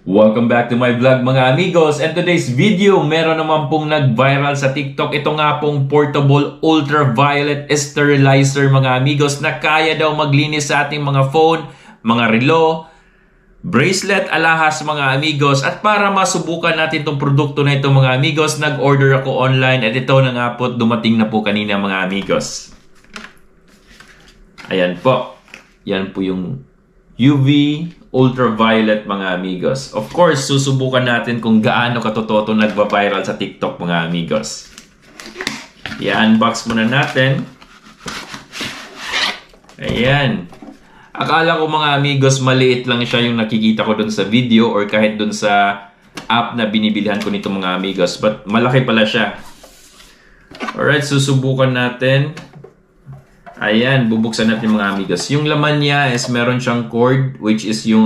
Welcome back to my vlog mga amigos, and today's video meron naman pong nag-viral sa TikTok. Ito nga pong portable ultraviolet sterilizer mga amigos na kaya daw maglinis sa ating mga phone, mga relo, bracelet, alahas mga amigos. At para masubukan natin itong produkto na ito mga amigos, nag-order ako online at ito na nga po, dumating na po kanina mga amigos. Ayan po, yan po yung UV ultraviolet mga amigos. Of course, susubukan natin kung gaano katotoo itong nagba-viral sa TikTok mga amigos. I-unbox muna natin. Ayan. Akala ko mga amigos maliit lang siya yung nakikita ko dun sa video or kahit dun sa app na binibilihan ko nito mga amigos. But malaki pala siya. Alright, susubukan natin. Ayan, bubuksan natin mga amigos. Yung laman niya is meron siyang cord which is yung